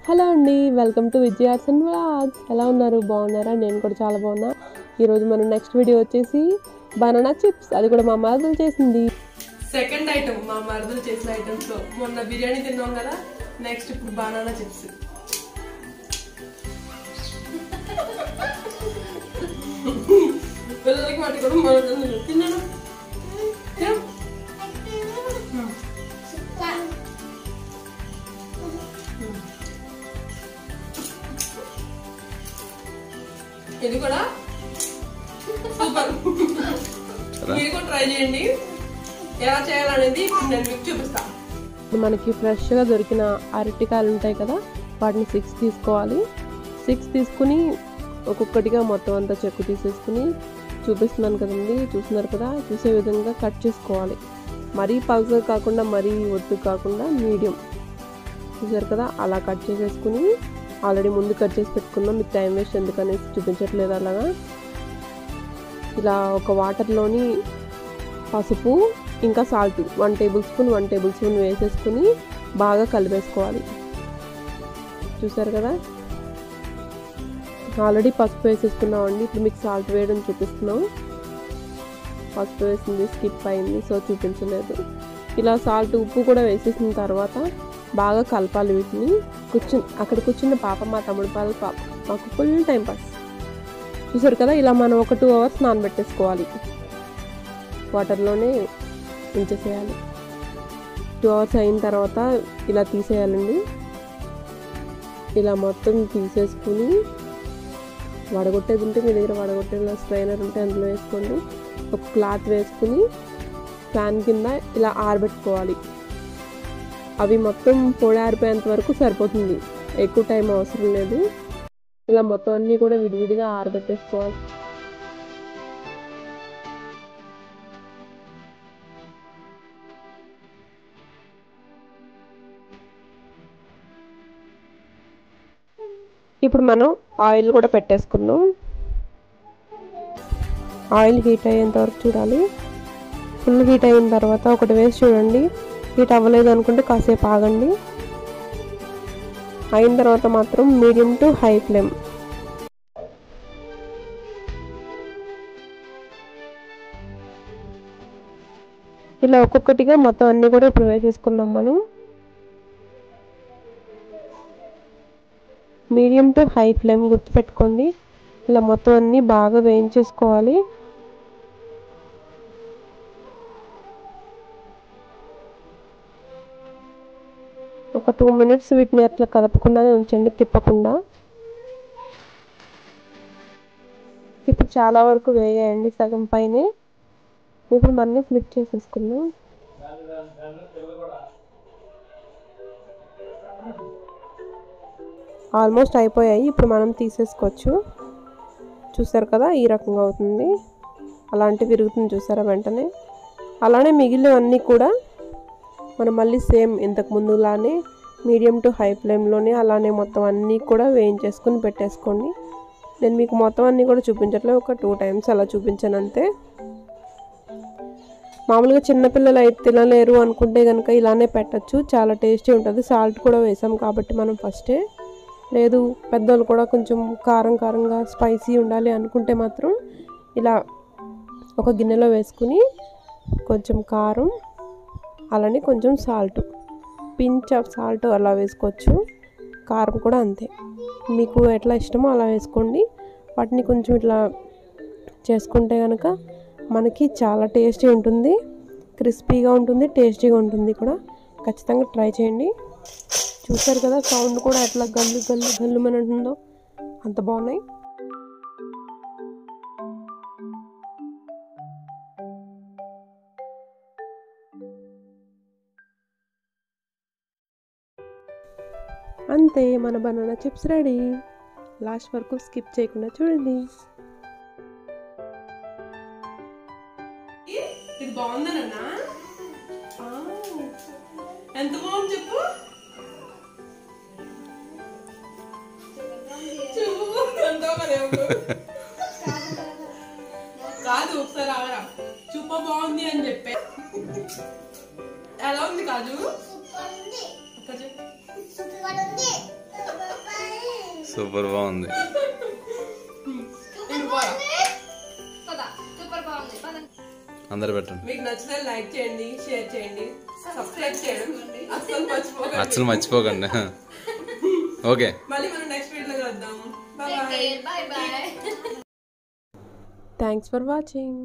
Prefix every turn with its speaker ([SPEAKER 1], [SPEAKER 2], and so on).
[SPEAKER 1] Hello అండి, welcome to Vijay arts and vlogs. ఎలా ఉన్నారు? బాగున్నారా? నేను కూడా చాలా బాగున్నా. ఈరోజు మనం నెక్స్ట్ వీడియో వచ్చేసి బనానా చిప్స్, అది కూడా మా మరదలు చేసింది. సెకండ్ ఐటమ్ మా మరదలు చేసిన ఐటమ్స్ లో మొన్న బిర్యానీ తిన్నాం కదా, నెక్స్ట్ ఇప్పుడు బనానా చిప్స్. పిల్లలకి వాటి కూడా మరదలు తిన్నాను. ఇది కూడా సూపర్. మీరు కూడా ట్రై చేయండి. ఎలా చేయాలనేది నేను మీకు చూపిస్తాను. మనకి ఫ్రెష్గా దొరికిన అరటికాయలు ఉంటాయి కదా, వాటిని 6 తీసుకోవాలి. 6 తీసుకుని ఒక్కొక్కటిగా మొత్తం అంతా చెక్కు తీసేసుకుని చూపిస్తున్నాను కదండి, చూస్తున్నారు కదా, చూసే విధంగా కట్ చేసుకోవాలి. మరీ పల్సగా కాకుండా మరీ ఒత్తు కాకుండా మీడియం, చూసారు కదా, అలా కట్ చేసేసుకుని ఆల్రెడీ ముందు కట్ చేసి పెట్టుకున్నాం. మీకు టైం వేస్ట్ ఎందుకనేసి చూపించట్లేదు. అలాగా ఇలా ఒక వాటర్లోని పసుపు ఇంకా సాల్ట్ 1 టేబుల్ స్పూన్ వేసేసుకుని బాగా కలిపేసుకోవాలి. చూసారు కదా, ఆల్రెడీ పసుపు వేసేసుకున్నామండి. ఇప్పుడు మీకు సాల్ట్ వేయడం చూపిస్తున్నాం. పసుపు వేసింది స్కిప్ అయింది, సో చూపించలేదు. ఇలా సాల్ట్ ఉప్పు కూడా వేసేసిన తర్వాత బాగా కలపాలి వీటిని. అక్కడ కూర్చున్న పాప మా తమ్ముడు పాప, మాకు ఫుల్ టైం పాస్. చూసారు కదా, ఇలా మనం ఒక 2 అవర్స్ నానబెట్టేసుకోవాలి. వాటర్లోనే ఉంచేసేయాలి. 2 అవర్స్ అయిన తర్వాత ఇలా తీసేయాలండి. ఇలా మొత్తం తీసేసుకుని వడగొట్టేది ఉంటే మీ దగ్గర వడగొట్టేలా స్ట్రైనర్ ఉంటే అందులో వేసుకోండి. ఒక క్లాత్ వేసుకుని ఫ్యాన్ కింద ఇలా ఆరబెట్టుకోవాలి. అవి మొత్తం పొడి ఆరిపోయేంత వరకు సరిపోతుంది, ఎక్కువ టైం అవసరం లేదు. ఇలా మొత్తం అన్నీ కూడా విడివిడిగా ఆరబెట్టేసుకోవాలి. ఇప్పుడు మనం ఆయిల్ కూడా పెట్టేసుకున్నాం. ఆయిల్ హీట్ అయ్యేంత వరకు చూడాలి. ఫుల్ హీట్ అయిన తర్వాత ఒకటి వేసి చూడండి. హీట్ అవ్వలేదు అనుకుంటే కాసేపు ఆగండి. అయిన తర్వాత మాత్రం మీడియం టు హై ఫ్లేమ్. ఇలా ఒక్కొక్కటిగా మొత్తం అన్నీ కూడా ఇప్పుడు వేసేసుకున్నాం మనం. మీడియం టు హై ఫ్లేమ్ గుర్తుపెట్టుకోండి. ఇలా మొత్తం అన్నీ బాగా వేయించేసుకోవాలి. ఒక 2 మినిట్స్ వీటిని అట్లా కదపకుండానే ఉంచండి, తిప్పకుండా. ఇప్పుడు చాలా వరకు వేయండి, సగం పైనే. ఇప్పుడు మళ్ళీ ఫ్లిప్ చేసేసుకుందాం. ఆల్మోస్ట్ అయిపోయాయి. ఇప్పుడు మనం తీసేసుకోవచ్చు. చూసారు కదా, ఈ రకంగా అవుతుంది. అలాంటివి విరుగుతుంది చూసారా వెంటనే. అలానే మిగిలినవన్నీ కూడా మనం మళ్ళీ సేమ్ ఇంతకు ముందులానే మీడియం టు హై ఫ్లేమ్లోనే అలానే మొత్తం అన్నీ కూడా వేయించేసుకుని పెట్టేసుకోండి. నేను మీకు మొత్తం అన్నీ కూడా చూపించట్లేదు, ఒక 2 టైమ్స్ అలా చూపించాను అంతే. మామూలుగా చిన్నపిల్లలు అయితే తినలేరు అనుకుంటే కనుక ఇలానే పెట్టచ్చు, చాలా టేస్టీ ఉంటుంది. సాల్ట్ కూడా వేసాం కాబట్టి మనం ఫస్టే. లేదు పెద్దోళ్ళు కూడా కొంచెం కారంగా స్పైసీ ఉండాలి అనుకుంటే మాత్రం ఇలా ఒక గిన్నెలో వేసుకుని కొంచెం కారం, అలానే కొంచెం సాల్ట్, పించ్ ఆఫ్ సాల్ట్ అలా వేసుకోవచ్చు. కారం కూడా అంతే, మీకు ఎట్లా ఇష్టమో అలా వేసుకోండి. వాటిని కొంచెం ఇట్లా చేసుకుంటే కనుక మనకి చాలా టేస్టీ ఉంటుంది, క్రిస్పీగా ఉంటుంది, టేస్టీగా ఉంటుంది కూడా. ఖచ్చితంగా ట్రై చేయండి. చూసారు కదా, సౌండ్ కూడా ఎట్లా గల్లు మన ఉంటుందో, అంత బాగున్నాయి. అంతే, మన బనానా చిప్స్ రెడీ. లాస్ట్ వరకు స్కిప్ చేయకుండా చూడండి. ఇది బాగుందన్నా, ఎంత బాగుంది చెప్పు. కాదు ఒకసారి ఆగరా, చూప బాగుంది అని చెప్పే. ఎలా ఉంది కాజు?
[SPEAKER 2] సూపర్ బాగుంది. అందరు పెట్టండి.
[SPEAKER 1] మీకు నచ్చితే లైక్ చేయండి, షేర్ చేయండి, సబ్స్క్రైబ్ చేయడం అస్సలు
[SPEAKER 2] మర్చిపోకండి. ఓకే,
[SPEAKER 1] మళ్ళీ మనం నెక్స్ట్ వీడియోలో కలుద్దాం. Bye bye. Thanks for watching.